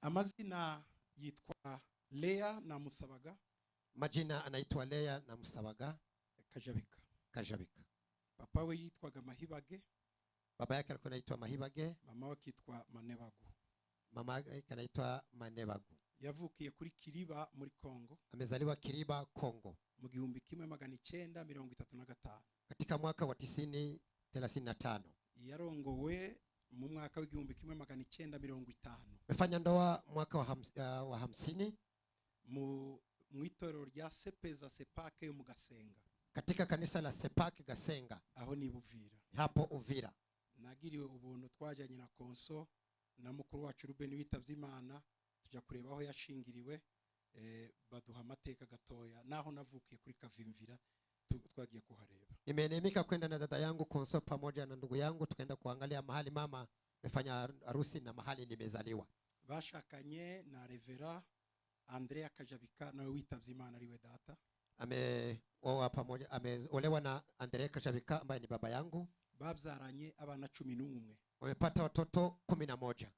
Amazina yitwa Leya na Musabaga. Majina anaitwa Leya na Musabaga Kajabika. Papa we yitwaga Mahibage. Baba yake alikuwa anaitwa Mahibage. Mama wake yitwa Manebagu. Mama yake anaitwa Manebagu. Yavukiye kuri Kiriba muri Kongo. Amezaliwa Kiriba, Kongo. Mu 1935. Katika mwaka wa 1935. Yarongowe mu mwaka wa 1950. Amefanya ndoa mwaka wa 50 mu itorero rya Sepeza Sepake yo mu Gasenga. Katika kanisa la Sepake Gasenga. Aho ni Uvira. Hapo Uvira. Nagiriwe ubuntu twajanye na konso na mukuru wacu Ruben witavye Imana tujya kureba aho yashingiriwe baduha amateka gatoya naho navukiye kuri Kavimvira twagiye kuhareba. Nimenemeka kwenda na dada yangu konso pamoja na ndugu yangu tukaenda kuangalia mahali mama amefanya harusi na mahali nimezaliwa. Bashakanye na Revera Andrea Kajabika na witavye Imana ariwe data. Ameolewa na Andrea Kajabika ambaye ni baba yangu. Babyaranye abana 11. Wamepata watoto 11.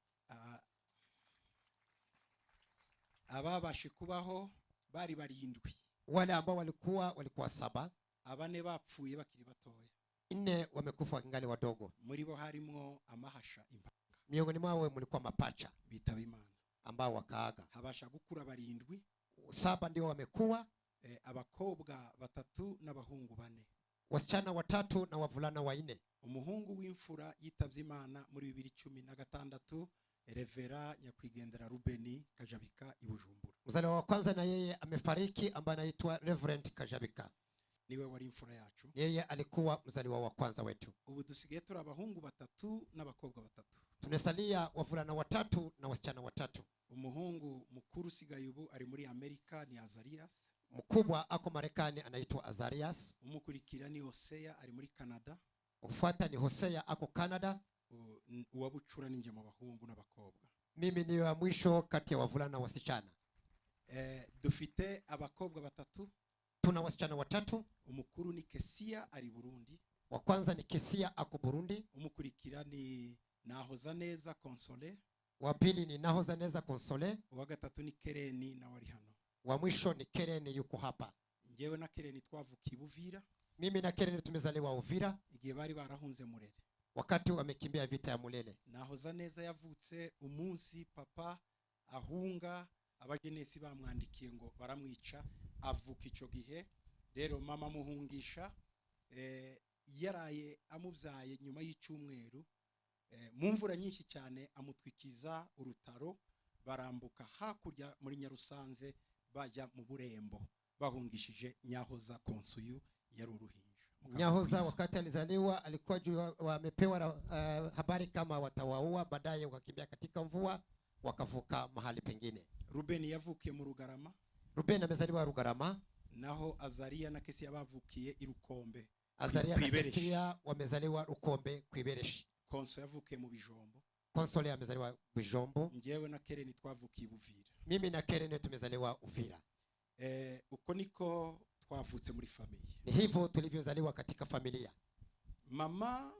Ababashe kubaho bari barindwi. Wale ambao walikuwa 7. Abane bapfuye bakiri batoya. 4 wamekufa ingali wadogo. Muri bo harimo amahasha impanga. Miongoni mwao mlikuwa mapacha bitaba Imana ambao wakaaga. Habasha gukura barindwi. 7 ndio wamekuwa. Abakobwa 3 n'abahungu 4. Wasichana 3 na wavulana 4. Umuhungu w'imfura yitavye Imana muri 2016 Revera Nyakwigendera Ruben Kajabika ibujumbura. Mzaliwa wa kwanza na yeye amefariki ambaye anaitwa Reverend Kajabika. Niwe wari imfura yacu. Yeye alikuwa mzaliwa wa kwanza wetu. Ubu dusigaye turi abahungu 3 n'abakobwa 3. Tumesalia wavulana 3 na wasichana 3. Umuhungu mukuru sigaye ubu ari muri Amerika ni Azarias. Mkubwa ako Marekani anaitwa Azarias. Umukurikira ni Hosea ari muri Canada. Ufuata ni Hosea ako Canada. Uwabucura ninje mu bahungu n'abakobwa. Mimi ni wa mwisho kati ya wavulana na wasichana. Dufite abakobwa 3. Tuna wasichana 3. Umukuru ni Kesia ari Burundi. Wa kwanza ni Kesia ako Burundi. Umukurikira ni Nahozaneza Console. Wa pili ni Nahozaneza Console. Wa gatatu ni Kereni na wari hano. Wa mwisho ni Kereni yuko hapa. Njewe na Kereni twavukiye Uvira. Mimi na Kereni tumezaliwa Uvira. Igihe bari barahunze Murere. Wakati wamekimbia vita ya Mulele. Nahozaneza yavutse umunsi papa ahunga abagenesi bamwandikiye ngo baramwica avuka ico gihe. Rero mama muhungisha yaraye amubyaye nyuma y'icumweru mu mvura nyinshi cyane amutwikiza urutaro barambuka hakurya muri Nyarusanze bajya mu Burembo bahungishije Nyahoza Konsuyu yari uruhinja. Nyahoza wakati alizaliwa alikuwa wamepewa habari kama watawaua, baadaye wakakimbia katika mvua wakavuka mahali pengine. Ruben yavukiye mu Rugarama. Ruben amezaliwa Rugarama. Naho Azaria na Kesia bavukiye Irukombe. Azaria na Kesia wamezaliwa Rukombe kwibereshi. Konso yavukiye mu Bijombo. Konsole amezaliwa Bijombo. Njewe na Kereni twavukiye Uvira. Mimi na Kereni tumezaliwa Uvira. Uko niko twavutse muri familia. Ni hivyo tulivyozaliwa katika familia. Mama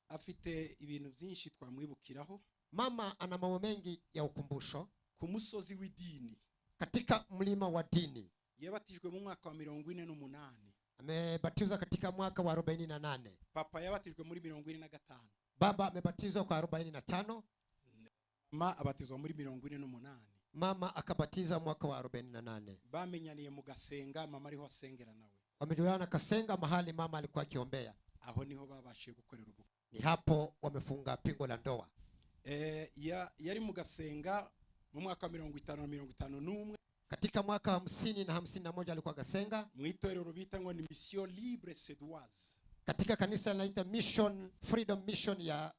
afite ibintu byinshi twamwibukiraho. Mama ana mambo mengi ya ukumbusho. Ku musozi w'idini. Katika mlima wa dini. Yabatijwe mu mwaka wa 48. Amebatizwa katika mwaka wa 48. Papa yabatijwe muri 45. Baba amebatizwa kwa 45. Mama abatizwa muri 48. Mama akabatizwa mwaka wa 48. Bamenyaniye mu Gasenga mama ariho asengera nawe. Wamejuana Kasenga mahali mama alikuwa akiombea. Aho niho babashiye gukorera ubukwe. Ni hapo wamefunga pingo la ndoa. Yari mu Gasenga mu mwaka wa 50 katika mwaka wa 50 na 51 alikuwa Gasenga. Mu itorero bita ngo ni Mission Libre Suédoise. Katika kanisa linaitwa Mission Freedom Mission ya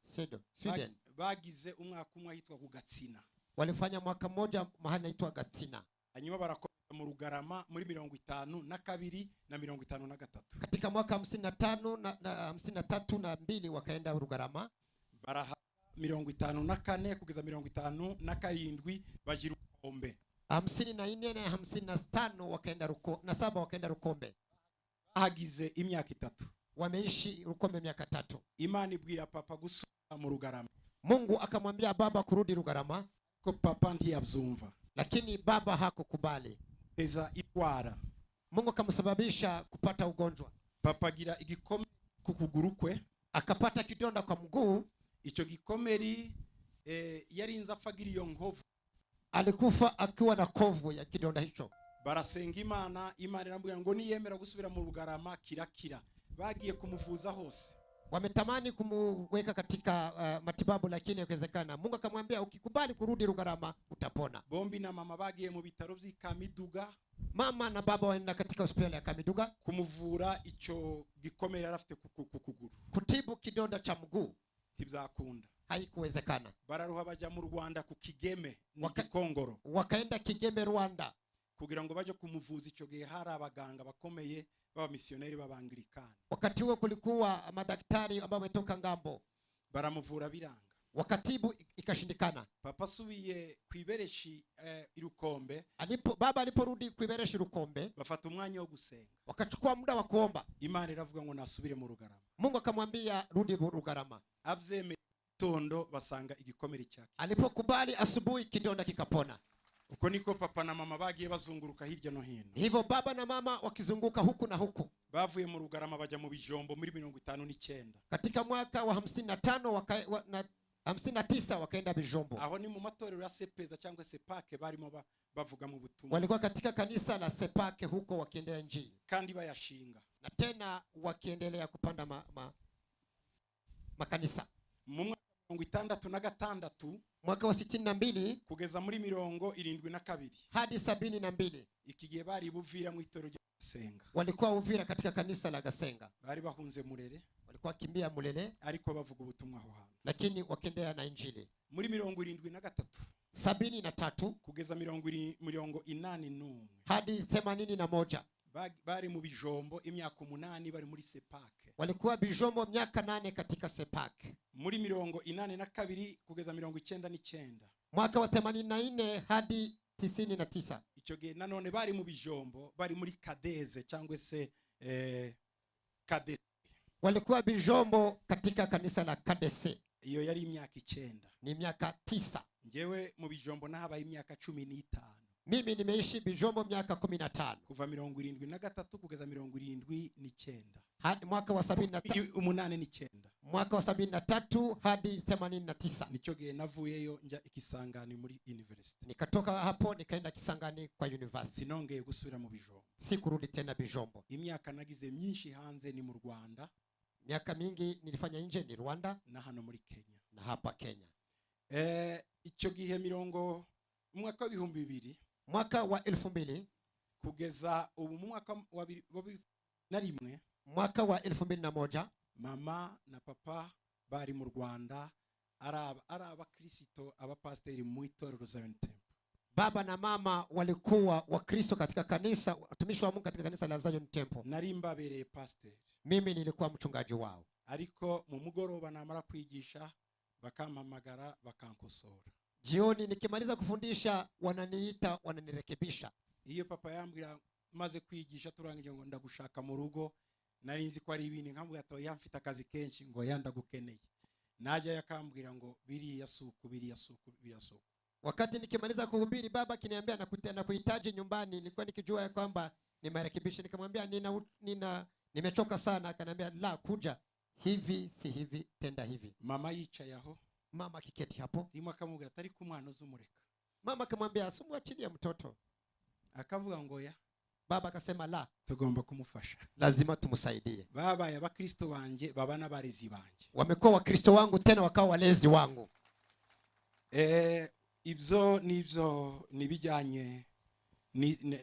Sweden. Bagize umwaka umwe hitwa Kugatsina. Walifanya mwaka mmoja mahali naitwa Gatsina. Hanyuma barakomeza mu Rugarama muri 52 na 53. Katika mwaka 55 na 53 na 2 wakaenda Rugarama. Baraha 54 kugeza 57 bagira Rukombe. 54 na 55 wakaenda na 7 wakaenda Rukombe. Hagize imyaka 3. Wameishi Rukombe miaka 3. Imana ibwira papa gusubira mu Rugarama. Mungu akamwambia baba kurudi Rugarama. ariko papa ntiyabyumva, lakini baba hakukubali. eza itwara. Mungu akamsababisha kupata ugonjwa. Papa agira igikomere ku kuguru kwe, akapata kidonda kwa mguu. Icyo gikomeri yarinze afagira iyo nkovu, alikufa akiwa na kovu ya kidonda hicho. Barasenga Imana, Imana irambwira ngo niyemera gusubira mu Rugarama kirakira. Bagiye kumuvuza hose, wametamani kumweka katika matibabu, lakini ikiwezekana. Mungu akamwambia ukikubali kurudi Rugarama utapona. Bombi na mama bagiye mu bitaro by'Ikamiduga, mama na baba waenda katika hospitali ya Kamiduga kumuvura icyo gikomere yarafite ku kuguru, kutibu kidonda cha mguu. Tibyakunda, haikuwezekana. Bararuha baja mu Rwanda ku Kigeme mu Kongoro, wakaenda Kigeme Rwanda kugira ngo baje kumuvuza. Icyo gihe hari abaganga bakomeye baba missioneri b'Abanglikani. Wakati huo kulikuwa madaktari ambao wametoka ngambo, baramuvura biranga, wakatibu ikashindikana. Papa subiye kwibereshi irukombe, baba aliporudi kwibereshi Rukombe, bafata umwanya wo gusenga, wakachukua muda wa kuomba. Imana iravuga ngo nasubire mu Rugarama. Mungu akamwambia rudi Rugarama. Abyeme tondo basanga igikomere cyake. Alipokubali asubuhi kidonda kikapona. Uko niko papa na mama bagiye bazunguruka hirya no hino. Hivyo baba na mama wakizunguka huku na huku. Bavuye mu Rugarama baja mu Bijombo muri 59. Katika mwaka wa 55 na 59 wakaenda Bijombo. Aho ni mu matorero ya Sepeza cyangwa Sepake barimo bavuga mu butumwa. Walikuwa katika kanisa la Sepake huko wakiendelea injili. Kandi bayashinga. Na tena wakiendelea kupanda makanisa. Mu 66 mwaka wa 62 kugeza muri 72 hadi 72 ikigiye bari Buvira mu itoro rya Gasenga. Walikuwa Uvira katika kanisa la Gasenga. Bari bahunze Murere, walikuwa kimbia Murere, ariko bavuga ubutumwa aho hantu, lakini wakiendelea na injili. Muri 73 kugeza 81 hadi 81 bari mu Bijombo imyaka 8 bari muri Sepake. Walikuwa Bijombo miaka 8 katika Sepake. Muri 82 kugeza 99 mwaka wa 84 hadi 99. Icyo gihe nanone bari mu Bijombo bari muri Kadeze cyangwa se Kadese. Walikuwa Bijombo katika kanisa la Kadese. Iyo yari imyaka 9. Ni miaka 9. Njewe mu Bijombo nahabaye imyaka 15. Mimi nimeishi Bijombo miaka 15. Kuva 73 kugeza 79. Hadi mwaka wa 79. Mwaka wa 73 hadi 89. Nicho gihe navuyeyo nja Ikisangani muri university. Nikatoka hapo nikaenda Kisangani kwa university. Sinongeye gusubira mu Bijombo. Sikurudi tena Bijombo. Imyaka nagize myinshi hanze ni mu Rwanda. Miaka mingi nilifanya nje ni Rwanda na hano muri Kenya. Na hapa Kenya. Icyo gihe mwaka wa 2000 mwaka wa 2000 kugeza ubu mwaka wa 2001 mwaka wa 2001 mama na papa bari mu Rwanda araba KRISTO abapasteri mu itorero Zion Temple. Baba na mama walikuwa wa Kristo katika kanisa, watumishi wa Mungu katika kanisa la Zion Temple. Narimbabereye pastor. Mimi nilikuwa mchungaji wao. Ariko mu mugoroba namara kwigisha bakampamagara bakankosora. Jioni nikimaliza kufundisha wananiita wananirekebisha. Iyo papa yambwira maze kwigisha turangije ngo ndagushaka mu rugo, narinzi ko ari ibintu nkambwira to yamfita akazi kenshi ngo yandagukeneye. Naje yakambwira ngo biriya suku. Wakati nikimaliza kuhubiri baba kiniambia na kuhitaji nyumbani, nilikuwa nikijua ya kwamba nimerekebisha. Nikamwambia nimechoka sana. Akaniambia la, kuja hivi si hivi, tenda hivi. Mama yicaye aho. Mama kiketi hapo. Rimwe akamubwira atari ku mwana uzumureka. Mama akamwambia asumwachilie mtoto. Akavuga ngo ya. Baba akasema la, tugomba kumufasha, lazima tumsaidie. Baba ya bakristo banje baba n'abarezi banje wamekuwa wakristo wangu tena wakawa walezi wangu. Ibyo nibijyanye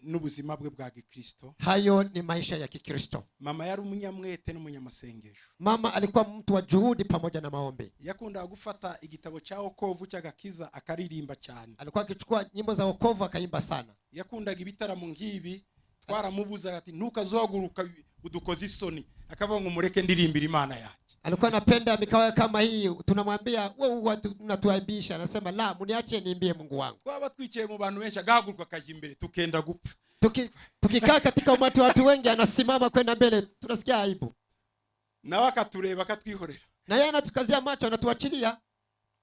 n'ubuzima bwe bwa Gikristo. Hayo ni maisha ya Kikristo. Mama yari umunyamwete n'umunyamasengesho. Mama alikuwa mtu wa juhudi pamoja na maombi. Yakunda gufata igitabo cha wokovu cy'agakiza akaririmba cyane. Alikuwa akichukua nyimbo za wokovu akaimba sana. Yakundaga ibitaramo ngibi twaramubuza ati ntukazohaguruka udukoze isoni, akavuga ngo mureke ndirimbira Imana yacu. Alikuwa anapenda mikao kama hii, tunamwambia wewe unatuaibisha, anasema la, muniache niimbie Mungu wangu. Twaba twicaye mu bantu benshi agahaguruka kaje imbere tukenda gupfa. Tukikaa katika umati wa watu wengi anasimama kwenda mbele, tunasikia aibu. Na wakatureba akatwihorera. Na yeye anatukazia macho anatuachilia.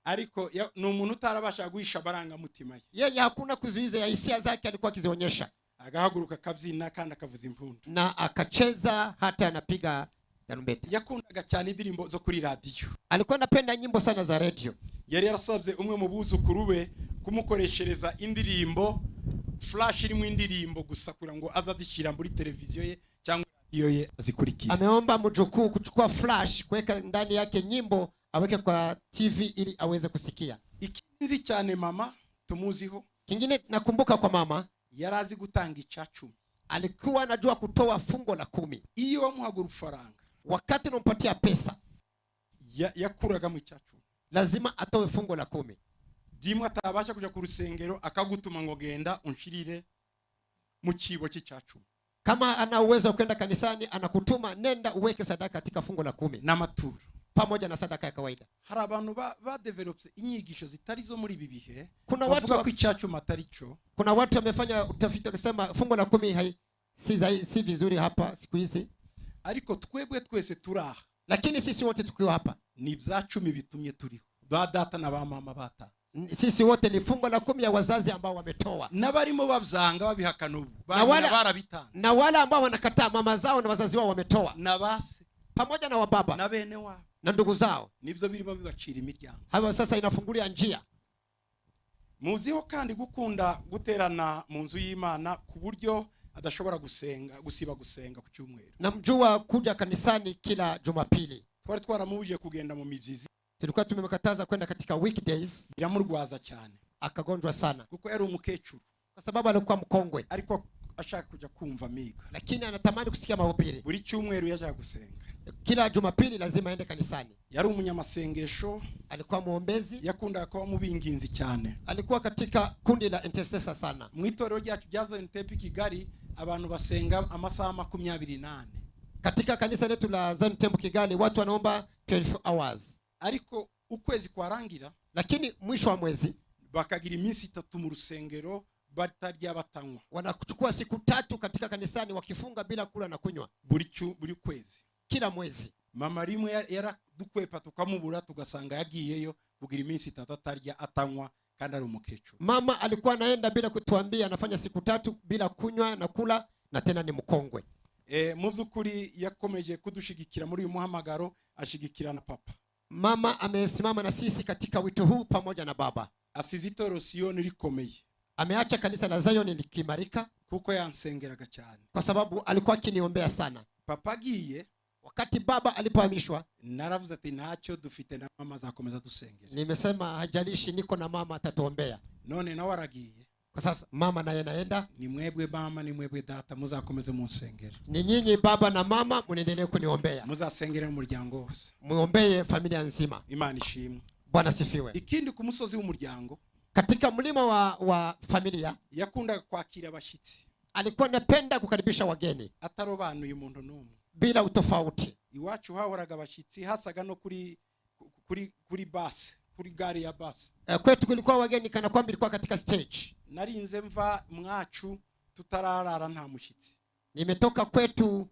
ariko ni umuntu utarabasha guhisha baranga mutima ye. Yeye hakuna kuzuiza ya hisia zake, alikuwa akizionyesha. Agahaguruka akabyina kandi akavuza impundu. Na akacheza hata anapiga tarumbeta. Yakundaga cyane indirimbo zo kuri radio. Alikuwa anapenda nyimbo sana za radio. Yari yarasabye umwe mu buzukuru be kumukoreshereza indirimbo flash irimo indirimbo gusa kugira ngo azazishyira muri televiziyo ye cyangwa radio ye azikurikira. Ameomba mjukuu kuchukua flash kuweka ndani yake nyimbo aweke kwa TV ili aweze kusikia. Ikinzi cyane mama tumuziho. Kingine nakumbuka kwa mama, yarazi gutanga icacumi. Alikuwa anajua kutoa fungo la 10. Iyo wamuhaga urufaranga, wakati unampatia pesa, yakuraga mu icacumi. Lazima atoe fungo la 10. Rimwe atabasha kuja ku rusengero akagutuma ngo genda unshirire mu kibo cy'icacumi. Kama ana uwezo kwenda kanisani, anakutuma nenda uweke sadaka katika fungo la 10 na maturo pamoja na sadaka ya kawaida. Hari abantu ba develops inyigisho zitari zo muri bibihe. Kuna watu wa kwicacumi atarico. Kuna watu wamefanya utafiti wakisema fungo la 10 si vizuri hapa siku hizi. Ariko twebwe twese turaha. Lakini sisi wote tukiwa hapa ni ibyacumi bitumye turiho. Ba data na ba mama bata. Sisi wote ni fungo la 10 ya wazazi ambao wametoa. Nabarimo babyanga babihakana ubu. Na wale ambao wanakataa mama zao na wazazi wao wametoa. Na base pamoja na wababa na bene wao na ndugu zao. Nibyo birimo bibacira imiryango. Hapo sasa inafungulia njia. Muziho kandi gukunda guterana mu nzu y'Imana ku buryo adashobora gusiba gusenga ku cyumweru. Namjua kuja kanisani kila Jumapili. Twari twaramubuje kugenda mu mibyizi. Tulikuwa tumemkataza kwenda katika weekdays. Biramurwaza cyane. Akagonjwa sana. Kuko yari umukecuru. Kwa sababu alikuwa mkongwe. Ariko ashaka kuja kumva miga. Lakini anatamani kusikia mahubiri. Buri cyumweru yaje gusenga. Kila Jumapili lazima aende kanisani. Yari umunyamasengesho. Alikuwa muombezi. Yakunda kwa mubinginzi cyane. Alikuwa katika kundi la intercessor sana. Mwitorero ryacu byazo Ntepi Kigali abantu basenga amasaha 28. Katika kanisa letu la Zion Temple Kigali watu wanaomba 12 hours. Ariko ukwezi kwarangira, lakini mwisho wa mwezi bakagira iminsi 3 mu rusengero batarya batanywa. Wanachukua siku 3 katika kanisani wakifunga bila kula na kunywa. Buri kwezi. Kila mwezi. Mama rimwe yaradukwepa tukamubura tugasanga yagiyeyo kugira iminsi 3 atarya atanywa kandi ari umukecuru. Mama alikuwa anaenda bila kutuambia, anafanya siku 3 bila kunywa na kula, na tena ni mkongwe. Mu byukuri yakomeje kudushigikira muri uyu muhamagaro, ashigikira na papa. Mama amesimama na sisi katika wito huu pamoja na baba. Asizitoro Sioni likomeye. Ameacha kanisa la Zion likimarika kuko yansengeraga cyane. Kwa sababu alikuwa akiniombea sana. Papa giye, wakati baba alipohamishwa, naravuze ati ntacyo dufite na mama zakomeza dusengera. Nimesema hajalishi niko na mama atatuombea. None na waragiye. Kwa sasa mama naye naenda. Ni mwebwe mama, ni mwebwe data, muzakomeze munsengera. Ni nyinyi baba na mama muendelee kuniombea. Muzasengera mu muryango wose. Muombee familia nzima. Imana ishimwe. Bwana sifiwe. Ikindi ku musozi w'umuryango, katika mlima wa familia, yakunda kwakira abashitsi. Alikuwa anapenda kukaribisha wageni. Atarobanuye umuntu n'umwe. Bila utofauti. Iwacu hahoraga abashitsi hasaga no kuri bus, kuri gari ya bus. Kwetu kulikuwa wageni kana kwamba ilikuwa katika stage. Narinze mva mwacu tutararara nta mushitsi. Nimetoka kwetu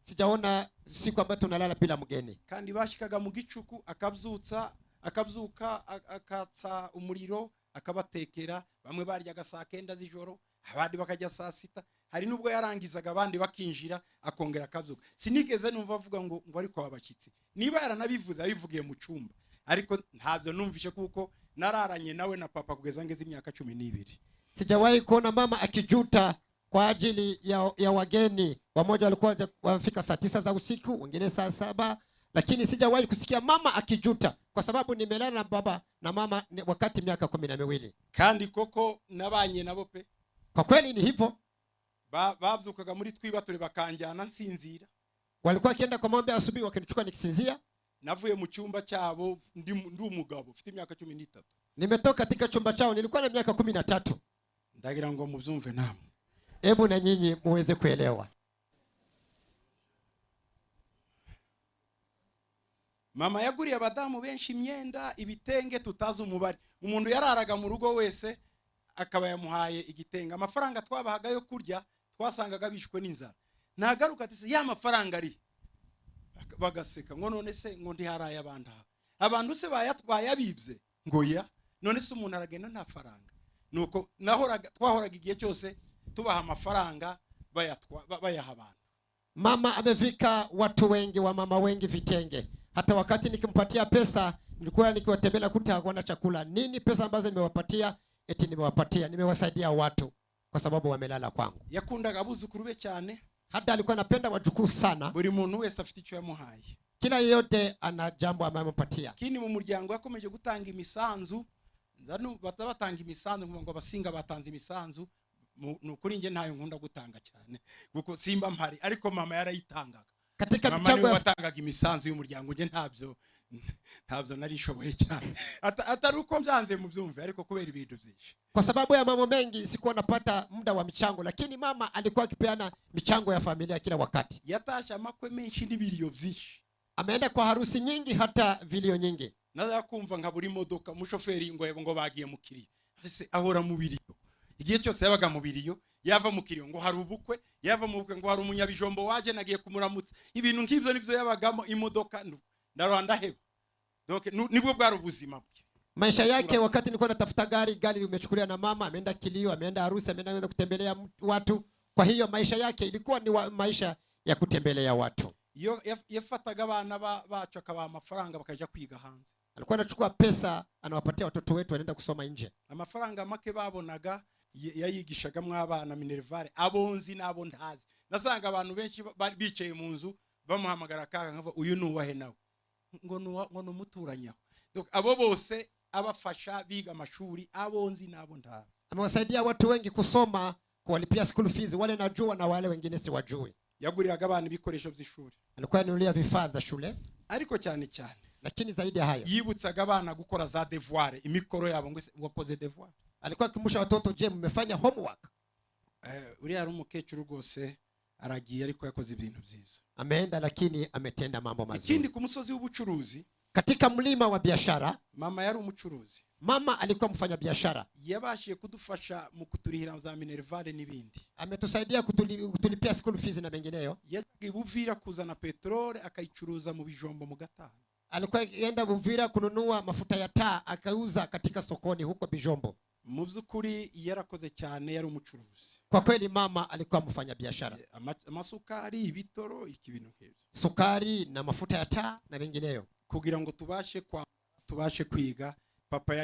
sijaona siku ambayo tunalala bila mgeni. Kandi bashikaga mu gicuku akabyuka akatsa umuriro akabatekera, bamwe baryaga saa 9 z'ijoro, abandi bakajya saa 6. Hari nubwo yarangizaga abandi bakinjira akongera akabyuka. Sinigeze numva avuga ngo ariko abashitsi. Niba yaranabivuze abivugiye mu cyumba, ariko ntabyo numvishe kuko nararanye nawe na papa kugeza ngeze imyaka 12. Sijawahi kuona mama akijuta kwa ajili ya wageni. Wamoja walikuwa wafika saa 9 za usiku, wengine saa 7, lakini sijawahi kusikia mama akijuta kwa sababu nimelala na baba na mama wakati miaka 12. Kandi koko nabanye nabo pe. Kwa kweli ni hivyo. Babyukaga muri twibature bakanjyana nsinzira. Walikuwa kienda kwa maombi asubuhi wakinichukua nikisinzia. Navuye mu cyumba cyabo ndi umugabo ufite imyaka 13. Nimetoka katika chumba chao nilikuwa na miaka 13. Ndagira ngo mubyumve namwe. Hebu na nyinyi muweze kuelewa. Mama yaguriye abadamu benshi imyenda, ibitenge tutazi umubare. Umuntu yararaga mu rugo wese akaba yamuhaye igitenge. Amafaranga twabahaga yo kurya twasangaga bishwe n'inzara. Nagaruka ati ya mafaranga ari. Bagaseka ngo none se ngo ndi haraye abanda. Abantu se bayabibye. ngo ya none se umuntu aragenda nta faranga nuko twahoraga igihe cyose tubaha amafaranga bayaha abantu. Mama amevika watu wengi wa mama wengi vitenge. Hata wakati nikimpatia pesa nilikuwa nikiwatembelea kutakuwa chakula. Nini pesa ambazo nimewapatia? Eti nimewasaidia watu kwa sababu wamelala kwangu. Yakundaga abuzukuru be cyane. Hata alikuwa anapenda wajukuu sana. Buri muntu wese afite icyo yamuhaye. Kila yote ana jambo ambaye amempatia. Kini mu muryango yakomeje gutanga imisanzu. Zanu batabatanga imisanzu ngo abasinga batanze imisanzu. Nukuri nje ntayo nkunda gutanga cyane kuko simba mpari ariko mama yarayitangaga. Katika michango yatangaga imisanzu y'umuryango nje ntabyo narishoboye cyane. Atari uko byanze mu byumve ariko kubera ibintu byinshi. Kwa sababu ya mambo mengi sikuwa napata muda wa michango, lakini mama alikuwa akipeana michango ya familia kila wakati. Yatasha amakwe menshi n'ibiriyo byinshi. Ameenda kwa harusi nyingi hata vilio nyingi. Naza kumva nka buri modoka mushoferi ngo bagiye mu kiriyo. Ese ahora mu biriyo. Igihe cyose yabaga mu biriyo yava mu kiriyo ngo hari ubukwe, yava mu bukwe ngo hari umunyabijombo waje nagiye kumuramutsa. Ibintu nk'ibyo nibyo yabagamo imodoka ndarwanda hebo. Donc nibwo bwari ubuzima bwe. Maisha yake wakati nilikuwa natafuta gari limechukuliwa na mama, ameenda kilio, ameenda harusi, ameenda kutembelea watu. Kwa hiyo maisha yake ilikuwa ni maisha ya kutembelea watu. Iyo yafataga abana bacu akabaha amafaranga bakaja kwiga hanze. Alikuwa anachukua pesa anawapatia watoto wetu wanaenda kusoma nje. Amafaranga make babonaga yayigishaga mwabana minervare abonzi nabo ntazi. Nasanga abantu benshi bicaye mu nzu bamuhamagara kaga nkava uyu nuwahe nawe ngo numuturanyaho. Donc abo bose abafasha biga amashuri abonzi nabo ntazi. Amewasaidia watu wengi kusoma, kuwalipia school fees, wale najua na wale wengine si wajui. Yaguriraga abantu ibikoresho by'ishuri. Alikuwa anunulia vifaa vya shule. Ariko cyane cyane lakini zaidi ya hayo yibutsaga abana gukora za devoir imikoro yabo ngo wakoze devoir. Alikuwa akimusha watoto, je, mmefanya homework? Uri ari umukecuru rwose aragiye ariko yakoze ibintu byiza. Ameenda lakini ametenda mambo mazuri. Ikindi ku musozi w'ubucuruzi, katika mlima wa biashara, mama yari umucuruzi. Mama alikuwa mfanya biashara. Yabashiye kudufasha mu kuturihira za minervare n'ibindi. Ametusaidia kutulipia school fees na mengineyo. Yagiye Buvira kuzana petrole akayicuruza mu bijombo mu Gatanu. Alikuwa yenda Buvira kununua mafuta ya taa akauza katika sokoni huko Bijombo. Mu byukuri yarakoze cyane, yari umucuruzi. Kwa kweli mama alikuwa mfanya biashara. Amasukari, ibitoro, ikibintu nk'ibyo. Sukari na mafuta ya taa na mengineyo. Kugira ngo tubashe kwiga, papa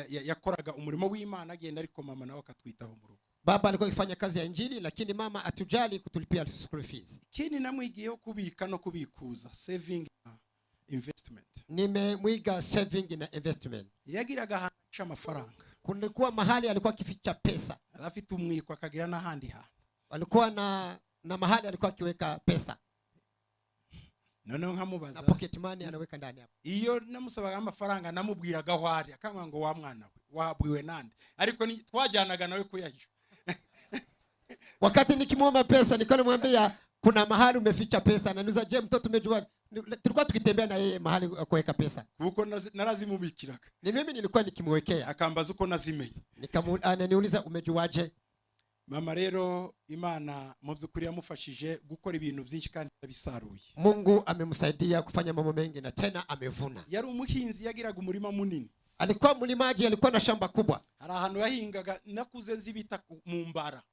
yakoraga umurimo w'Imana agenda ariko mama nawe akatwitaho mu rugo. Baba alikuwa akifanya kazi ya injili lakini mama atujali kutulipia school fees. Kini namwigiyeho kubika no kubikuza, saving investment. Nimemwiga saving na investment. Yagiraga ahantu amafaranga. Kulikuwa mahali alikuwa akificha pesa. Alafite umwiko akagira n'ahandi ha. Alikuwa na mahali alikuwa akiweka pesa. Noneho nkamubaza. Na pocket money anaweka ndani hapo. Iyo namusabaga amafaranga namubwiraga hwari akanga ngo wa mwana we wabwiwe nande. Ariko twajyanaga nawe kuyahisha. Wakati nikimuomba pesa nilikuwa namwambia kuna mahali umeficha pesa, na niuliza je, mtoto umejua? Tulikuwa tukitembea na yeye mahali kuweka pesa. Kuko narazimubikiraga. Ni mimi nilikuwa nikimwekea. Akambaza uko nazimenye. Niuliza umejuaje? Mama rero Imana mu byukuri yamufashije gukora ibintu byinshi kandi yabisaruye. Mungu amemsaidia kufanya mambo mengi na tena amevuna. Yari umuhinzi yagiraga umurima munini. Alikuwa mlimaji, alikuwa na shamba kubwa. Hari ahantu yahingaga nakuze nzibita mu mbara.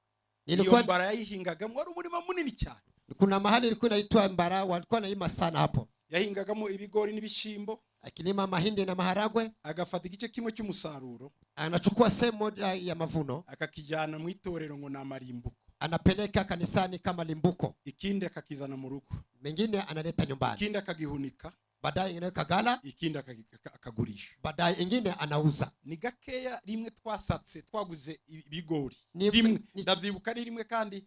Ilikuwa mbara yahingaga mu umurima munini cyane. Kuna mahali ilikuwa inaitwa mbara, walikuwa naima sana hapo. Yahingagamo ibigori n'ibishimbo, akilima mahindi na maharagwe, agafata igice kimwe cy'umusaruro, anachukua sehemu moja ya mavuno, akakijana mu itorero ngo namarimbuko, anapeleka kanisani kama limbuko, ikindi akakizana mu rugo, mengine analeta nyumbani, ikindi akagihunika, baadaye inaweka gala, ikindi akagurisha, baadaye ingine anauza. Ni gakeya rimwe twasatse twaguze ibigori rimwe, ndabyibuka rimwe kandi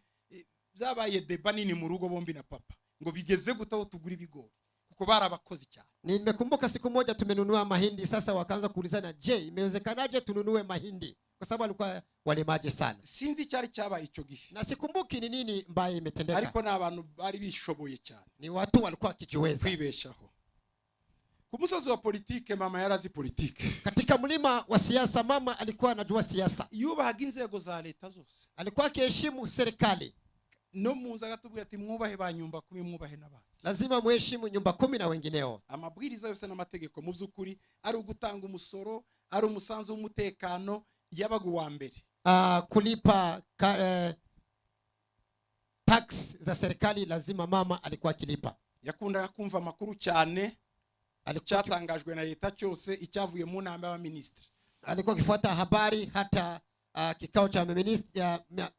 byabaye deba nini mu rugo bombi na papa ngo bigeze gutaho tugura ibigori kuko barabakozi cyane. Nimekumbuka siku moja tumenunua mahindi, sasa wakaanza kuulizana, je, imewezekanaje tununue mahindi? Kwa sababu walikuwa walimaje sana. Sinzi cyari cyabaye icyo gihe, na sikumbuki ni nini mbaye imetendeka, ariko n'abantu bari bishoboye cyane, ni watu walikuwa kijiweza kwibeshaho. Ku musozi wa politike mama yarazi politike. Katika mlima wa siasa mama alikuwa anajua siasa. Yubahaga inzego za leta zose, alikuwa akiheshimu serikali. no munza agatubwira ati mwubahe banyumba kumi mwubahe n'abandi. Lazima muheshimu nyumba 10 na wengineo. Amabwiriza yose n'amategeko mu by'ukuri ari ugutanga umusoro, ari umusanzu w'umutekano yabaga uwa mbere. Kulipa tax za serikali lazima mama alikuwa akilipa. Yakundaga kumva makuru cyane cyatangajwe na leta cyose icyavuye mu nama y'abaminisitiri. Alikuwa kifuata habari hata kikao cha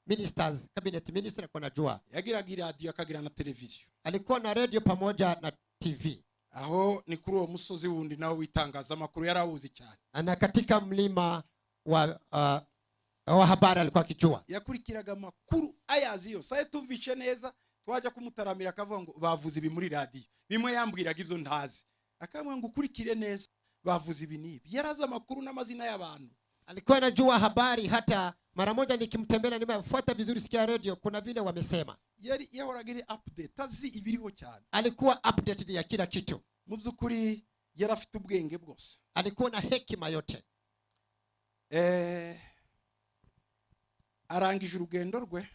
ministers, cabinet minister kwa najua. Yagiraga radio akagira na televiziyo. Alikuwa na radio pamoja na TV. Aho ni kuri uwo musozi wundi nawo witangaza makuru yarawuzi cyane. Ana katika mlima wa habari alikuwa akijua. Yakurikiraga makuru ayazi yo. Saye tumvishe neza twaje kumutaramira akavuga ngo bavuze ibi muri radio. Bimwe yambwiraga ivyo ntazi. Akamwe ngo ukurikire neza bavuze ibi nibi. Yaraza makuru n'amazina y'abantu. Alikuwa anajua habari hata mara moja nikimtembelea nimefuata vizuri sikia radio kuna vile wamesema. Yari yahoragire update azi ibiriho cyane. Alikuwa updated ya kila kitu. Mu by'ukuri yarafite ubwenge bwose. Alikuwa na hekima yote. Arangije urugendo rwe.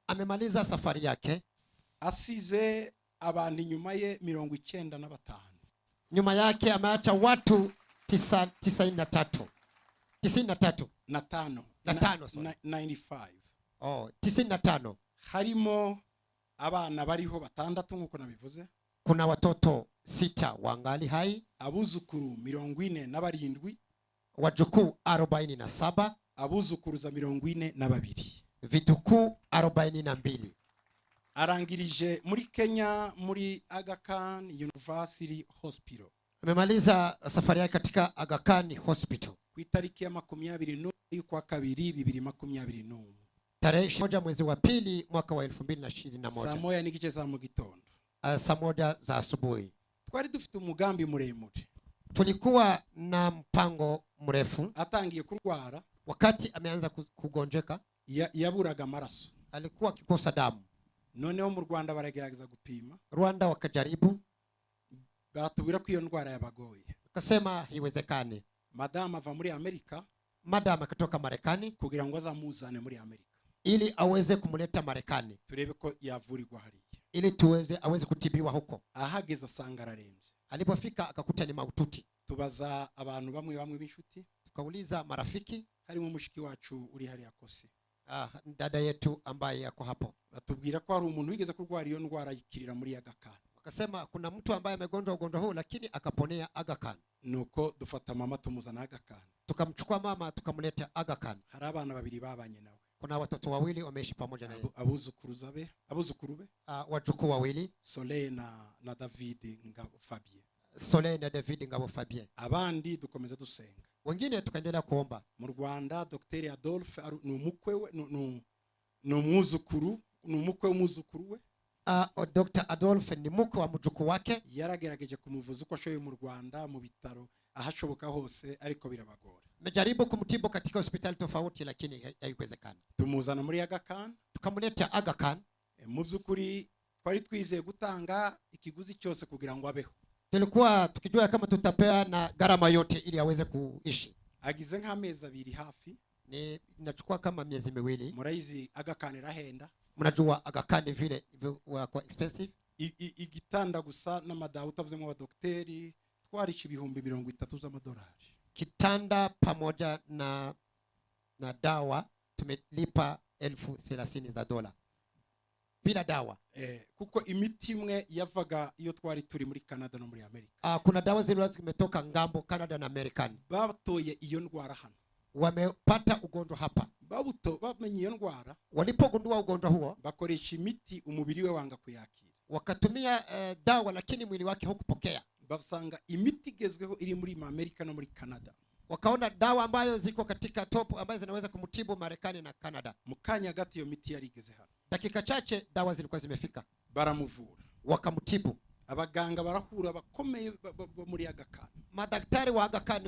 Amemaliza safari yake. Asize abantu nyuma ye 95. Nyuma yake ameacha watu 93. 95. 95. 95. Harimo abana bariho 6 nkuko nabivuze. Kuna watoto 6 wangali hai. Abuzukuru 47. Wajukuu 47. Abuzukuruza 42. Vitukuu 42. Arangirije muri Kenya muri Aga Khan University Hospital. Amemaliza safari yake katika Aga Khan Hospital. Ku itariki ya 21 y'ukwa 2 2021. Tarehe 1 mwezi wa 2 mwaka wa 2021. Saa moya n'igice za mu gitondo. Saa moja za asubuhi. Twari dufite umugambi muremure. Tulikuwa na mpango mrefu. Atangiye kurwara. Wakati ameanza kugonjeka. Yaburaga amaraso. Alikuwa akikosa damu. Noneho mu Rwanda baragerageza gupima. Rwanda wakajaribu. Batubwira ko iyo ndwara yabagoye. Akasema haiwezekani. Madam ava muri Amerika. Madam akatoka Marekani kugira ngo azamuzane muri Amerika. Ili aweze kumuleta Marekani. Turebe ko yavurirwa hariya. Ili aweze kutibiwa huko. Ahageza asanga ararembye. Alipofika akakuta ni maututi. Tubaza abantu bamwe b'inshuti. Tukauliza marafiki. Harimo mushiki wacu uri hariya Kosi. Dada yetu ambaye yako hapo. Batubwira ko hari umuntu wigeze kurwara iyo ndwara yikirira muri Aga Khan. Wakasema kuna mtu ambaye amegonjwa ugonjwa huu lakini akaponea Aga Khan. Nuko dufata mama tumuzana Aga Khan. Tukamchukua mama tukamleta Aga Khan. Hari abana babiri babanye nawe. Kuna watoto 2 wameishi pamoja naye. Abuzukuru be. Wajukuu 2. Soleil na David Ngabo Fabien. Soleil na David Ngabo Fabien. Abandi dukomeza dusenga. Wengine tukaendelea kuomba. Mu Rwanda Dr. Adolphe numukwe we numuzukuru numukwe w'umuzukuru we. Dr. Adolphe ni mukwe wa mjukuu wake. Yaragerageje kumuvuza uko ashoboye mu Rwanda mu bitaro ahashoboka hose ariko birabagora. Mejaribu kumtibu katika hospitali tofauti lakini haiwezekani. Tumuzana muri Aga Khan. Tukamuleta Aga Khan. Mu by'ukuri twari twizeye gutanga ikiguzi cyose kugira ngo abeho. Tulikuwa tukijua kama tutapea na gharama yote ili aweze kuishi. Agize nk'amezi 2 hafi. Ni inachukua kama miezi 2. Muraizi Aga Khan irahenda. Mnajua Aga Khan vile wako expensive. Igitanda gusa n'amadawa utavuzemo abadokteri twarisha ibihumbi 30 z'amadolari. Kitanda pamoja na dawa tumelipa $30,000 bila dawa. Kuko imiti imwe yavaga iyo twari turi muri Canada no muri Amerika. Kuna dawa zile zimetoka ngambo Canada na American. Batoye iyo ndwara hano. Wamepata ugonjwa hapa. Bamenye iyo ndwara. Walipogundua ugonjwa huo, bakoresha imiti umubiri we wanga kuyakira. Wakatumia dawa lakini mwili wake hukupokea. Basanga imiti gezweho iri muri Amerika no muri Canada. Wakaona dawa ambayo ziko katika top ambazo zinaweza kumtibu Marekani na Canada. Mukanya gati iyo miti yari igeze hano. Dakika chache dawa zilikuwa zimefika. Baramuvura. Wakamtibu. Abaganga barahura bakomeye muri Aga Khan. Madaktari wa Aga Khan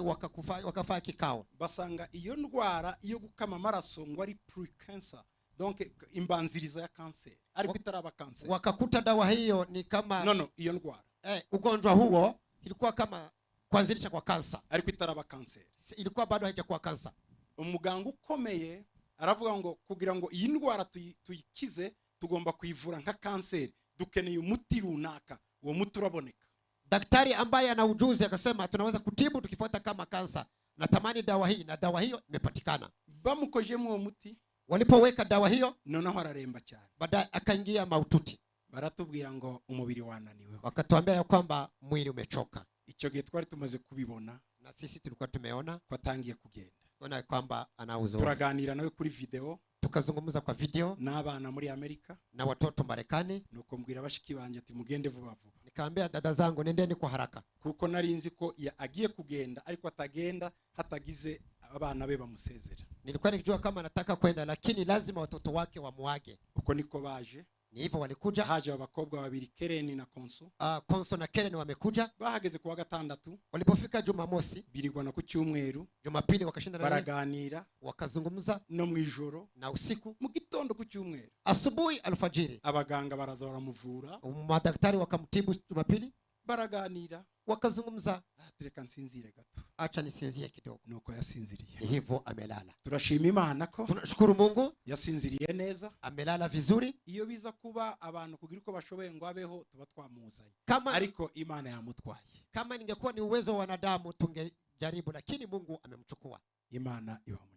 wakafanya kikao. Basanga iyo ndwara iyo gukama amaraso ngo ari pre-cancer. Donc imbanziriza ya cancer. Ariko itaraba cancer. Wakakuta dawa hiyo ni kama No, iyo ndwara. Ugonjwa huo ilikuwa kama kuanzilisha kwa kansa. Ariko itaraba cancer. Ilikuwa bado haijakuwa kansa. Umuganga ukomeye aravuga ngo kugira ngo iyi ndwara tuyikize tugomba kuivura nka kanseri dukeneye umuti runaka uwo muti uraboneka. Daktari ambaye ana ujuzi akasema tunaweza kutibu tukifuata kama kansa, natamani dawa hii na dawa hiyo imepatikana. Bamukojemo uwo muti, walipoweka dawa hiyo noneho araremba cyane, baadaye akaingia maututi. Baratubwira ngo umubiri wananiwe, wakatuambia ya kwamba mwili umechoka. Icyo gihe twari tumaze kubibona na sisi tulikuwa tumeona kwatangiye kugenda, ona kwamba ana uzoefu. Turaganira nawe kuri video, tukazungumza kwa video n'abana muri Amerika na watoto Marekani. Nuko mbwira bashiki banje ati mugende vuba vuba. Nikaambia dada zangu nendeni kwa haraka, kuko narinzi ko agiye kugenda ariko atagenda hatagize abana be bamusezera. Nilikuwa nikijua kama anataka kwenda lakini lazima watoto wake wamuage. Uko niko baje, ni hivyo walikuja. Haje abakobwa babiri, Keren na Konso. Konso na Keren wamekuja. Bahageze kuwa gatandatu, walipofika Jumamosi birigwa na ku cyumweru, Jumapili wakashinda baraganira, wakazungumza no mwijoro na usiku. Mu gitondo ku cyumweru, asubuhi alfajiri, abaganga baraza baramuvura, madaktari wakamtibu. Jumapili baraganira, wakazungumza. Tureka nsinzire gato, acha nisinzie kidogo. Nuko yasinziriye, ni hivyo amelala. Turashima Imana ko, tunashukuru Mungu yasinziriye neza, amelala vizuri. Iyo biza kuba abantu kugira uko bashoboye ngo abeho tuba twamuzanye, ariko Imana yamutwaye. Kama ningekuwa ni uwezo wa wanadamu tungejaribu, lakini Mungu amemchukua. Imana ibamu.